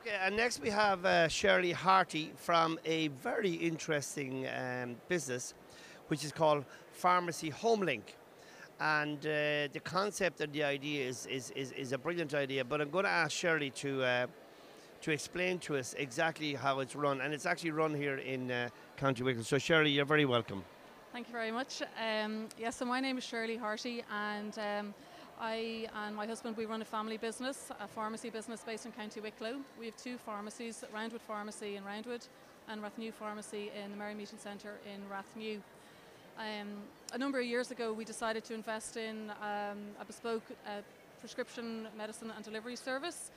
Okay, and next we have Shirley Harty from a very interesting business, which is called Pharmacy Homelink. And the concept and the idea is a brilliant idea, but I'm going to ask Shirley to explain to us exactly how it's run. And it's actually run here in County Wicklow. So Shirley, you're very welcome. Thank you very much. Yes, so my name is Shirley Harty, and I and my husband, we run a family business, a pharmacy business based in County Wicklow. We have two pharmacies, Roundwood Pharmacy in Roundwood and Rathnew Pharmacy in the Mary Meeting Centre in Rathnew. A number of years ago we decided to invest in a bespoke prescription medicine and delivery service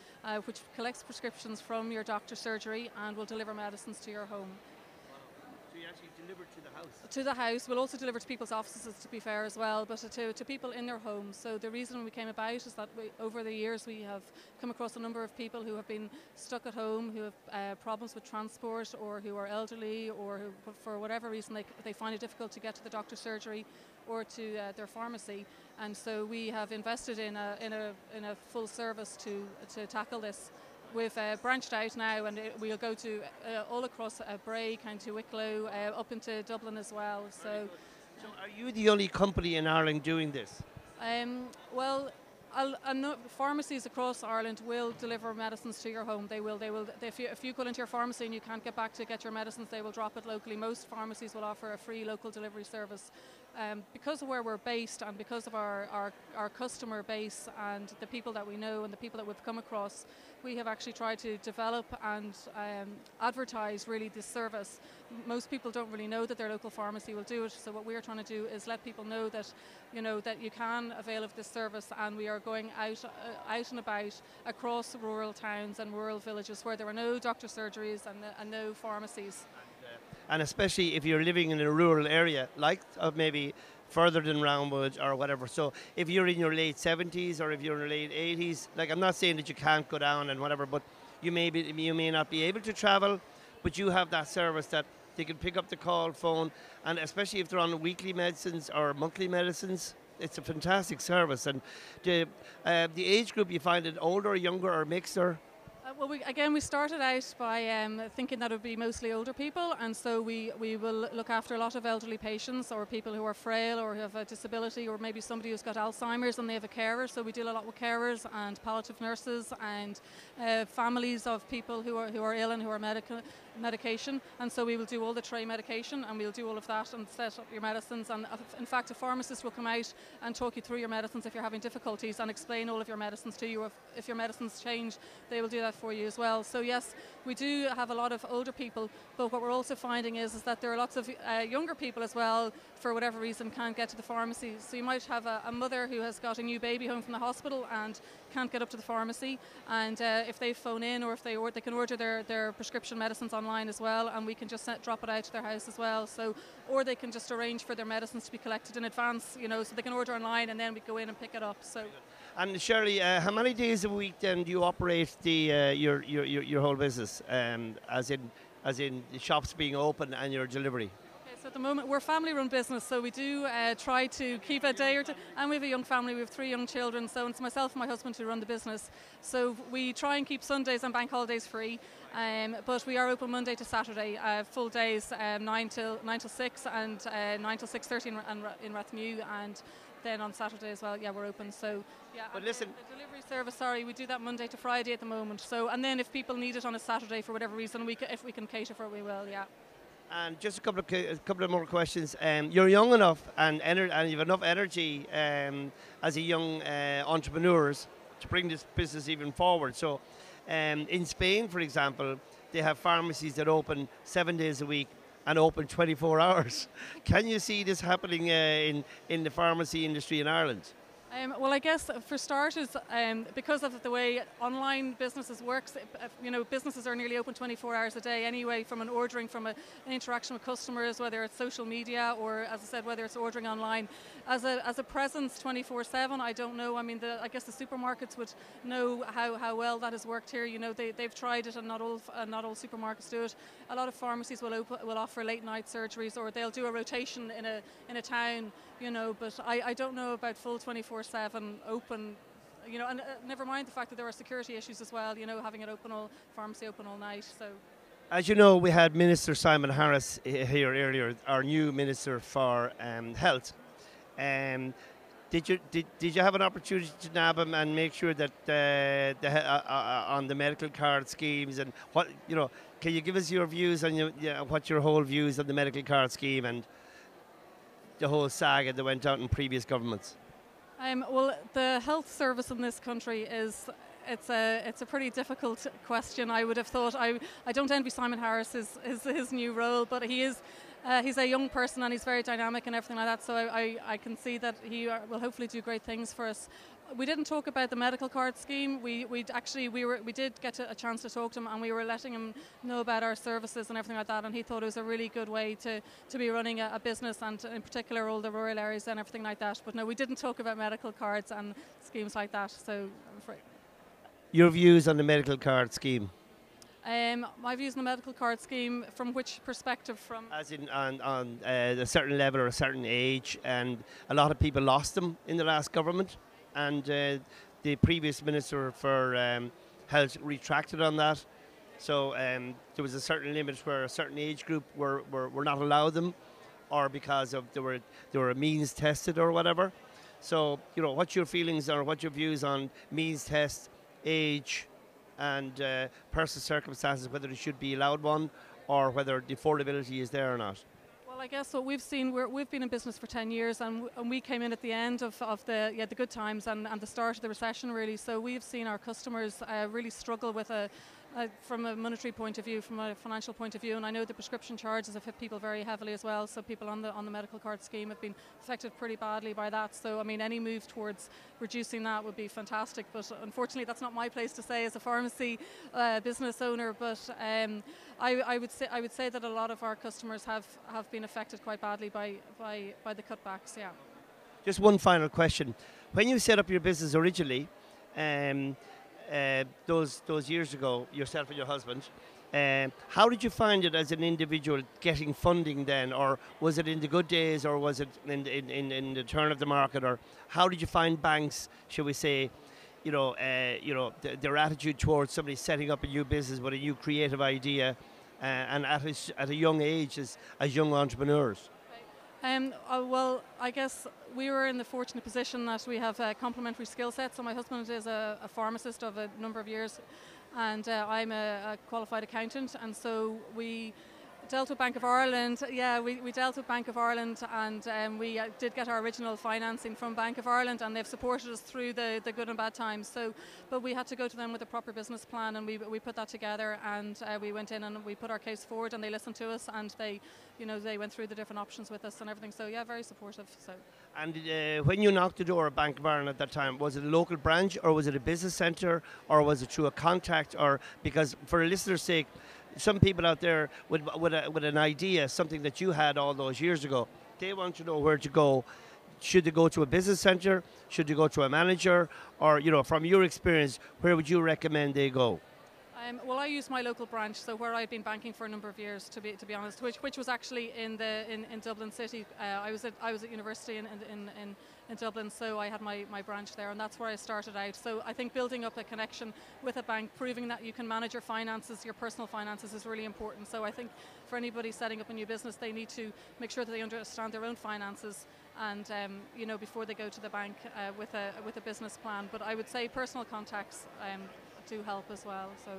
which collects prescriptions from your doctor's surgery and will deliver medicines to your home. So you actually deliver to the house? To the house. We'll also deliver to people's offices, to be fair, as well, but to people in their homes. So the reason we came about is that over the years we have come across a number of people who have been stuck at home, who have problems with transport, or who are elderly, or who, for whatever reason, they find it difficult to get to the doctor's surgery or to their pharmacy. And so we have invested in a full service to tackle this. We've branched out now, and we'll go to all across Bray, County Wicklow, up into Dublin as well. So are you the only company in Ireland doing this? Well, pharmacies across Ireland will deliver medicines to your home. They will. If you go into your pharmacy and you can't get back to get your medicines, they will drop it locally. Most pharmacies will offer a free local delivery service. Because of where we're based and because of our customer base and the people that we know and the people that we've come across, we have actually tried to develop and advertise really this service. Most people don't really know that their local pharmacy will do it, so what we're trying to do is let people know that you can avail of this service, and we are going out and about across rural towns and rural villages where there are no doctor surgeries and no pharmacies. And especially if you're living in a rural area, like maybe further than Roundwood or whatever. So if you're in your late 70s or if you're in your late 80s, like, I'm not saying that you can't go down and whatever, but you may not be able to travel, but you have that service that they can pick up the call phone, and especially if they're on weekly medicines or monthly medicines, it's a fantastic service. And the age group, you find it older, younger, or mixed? Or well, we started out by thinking that it would be mostly older people, and so we will look after a lot of elderly patients or people who are frail or who have a disability, or maybe somebody who's got Alzheimer's and they have a carer. So we deal a lot with carers and palliative nurses and families of people who are ill and who are medication, and so we will do all the tray medication, and we'll do all of that and set up your medicines. And in fact, a pharmacist will come out and talk you through your medicines if you're having difficulties, and explain all of your medicines to you. If your medicines change, they will do that for you as well. So yes, we do have a lot of older people, but what we're also finding is that there are lots of younger people as well, for whatever reason, can't get to the pharmacy. So you might have a mother who has got a new baby home from the hospital and can't get up to the pharmacy, and if they phone in, or if they can order their prescription medicines online as well, and we can just drop it out to their house as well. So, or they can just arrange for their medicines to be collected in advance, so they can order online and then we go in and pick it up. So. And Shirley, how many days a week then do you operate your whole business, as in the shops being open and your delivery? So at the moment we're a family-run business, so we do try to keep a day or two, and we have a young family. We have 3 young children, so it's myself and my husband who run the business. So we try and keep Sundays and bank holidays free, but we are open Monday to Saturday, full days, 9 till 6 and 9 till 6:30 in Rathnew, and then on Saturday as well, we're open. So but listen, the delivery service, we do that Monday to Friday at the moment. So, and then if people need it on a Saturday for whatever reason, if we can cater for it, we will. And just a couple of more questions. You're young enough and you have enough energy as a young entrepreneurs to bring this business even forward. So in Spain, for example, they have pharmacies that open 7 days a week and open 24 hours. Can you see this happening in the pharmacy industry in Ireland? Well, I guess for starters, because of the way online businesses works, businesses are nearly open 24 hours a day anyway, from an ordering, from an interaction with customers, whether it's social media or, as I said, whether it's ordering online. As a presence 24/7, I don't know. I mean, I guess the supermarkets would know how well that has worked here. They've tried it, and not all supermarkets do it. A lot of pharmacies will offer late night surgeries, or they'll do a rotation in a town. But I don't know about full 24/7 open you know, and never mind the fact that there are security issues as well. You know, having it pharmacy open all night. So. As you know, we had Minister Simon Harris here earlier, our new Minister for Health. Did you have an opportunity to nab him and make sure that on the medical card schemes and what, you know, can you give us your views on what your whole views on the medical card scheme and the whole saga that went out in previous governments? Well, the health service in this country it's a pretty difficult question. I would have thought. I don't envy Simon Harris his new role, but he's a young person and he's very dynamic and everything like that. So I can see that he will hopefully do great things for us. We didn't talk about the medical card scheme. We did get a chance to talk to him, and we were letting him know about our services and everything like that. And he thought it was a really good way to be running a business, and in particular all the rural areas and everything like that. But no, we didn't talk about medical cards and schemes like that. So I'm afraid. Your views on the medical card scheme? My views on the medical card scheme, from which perspective? From as in on a certain level or a certain age, and a lot of people lost them in the last government, and the previous Minister for Health retracted on that. So there was a certain limit where a certain age group were not allowed them, or because of they were means tested or whatever. So, you know, what's your feelings or what's your views on means test, age, and personal circumstances, whether it should be allowed one or whether the affordability is there or not? Well, I guess what we've seen, we've been in business for 10 years and we came in at the end of the good times and the start of the recession, really. So we've seen our customers really struggle with from a monetary point of view, from a financial point of view, and I know the prescription charges have hit people very heavily as well. So people on the medical card scheme have been affected pretty badly by that. So I mean, any move towards reducing that would be fantastic. But unfortunately, that's not my place to say as a pharmacy business owner. But I would say that a lot of our customers have been affected quite badly by the cutbacks. Yeah. Just one final question: when you set up your business originally, those years ago, yourself and your husband, how did you find it as an individual getting funding then, or was it in the good days, or was it in the turn of the market, or how did you find banks, shall we say, their attitude towards somebody setting up a new business with a new creative idea, and at a young age as young entrepreneurs? Well, I guess we were in the fortunate position that we have a complementary skill set. So my husband is a pharmacist of a number of years, and I'm a qualified accountant. And so we dealt with Bank of Ireland. Yeah, we dealt with Bank of Ireland, and we did get our original financing from Bank of Ireland, and they've supported us through the good and bad times. So, but we had to go to them with a proper business plan, and we put that together, and we went in and we put our case forward, and they listened to us, and they went through the different options with us and everything. So yeah, very supportive. So. And when you knocked the door at Bank of Ireland at that time, was it a local branch, or was it a business centre, or was it through a contact, or because for a listener's sake, some people out there with an idea, something that you had all those years ago, they want to know where to go. Should they go to a business centre? Should they go to a manager? Or, from your experience, where would you recommend they go? Well, I use my local branch, so where I've been banking for a number of years, to be honest, which was actually in Dublin City. I was at university in Dublin, so I had my branch there, and that's where I started out. So I think building up a connection with a bank, proving that you can manage your finances, your personal finances, is really important. So I think for anybody setting up a new business, they need to make sure that they understand their own finances, and before they go to the bank with a business plan. But I would say personal contacts do help as well. So.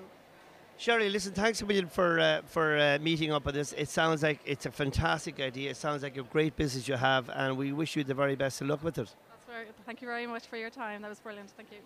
Shirley, listen, thanks a million for meeting up with us. It sounds like it's a fantastic idea. It sounds like a great business you have, and we wish you the very best of luck with it. Thank you very much for your time. That was brilliant. Thank you.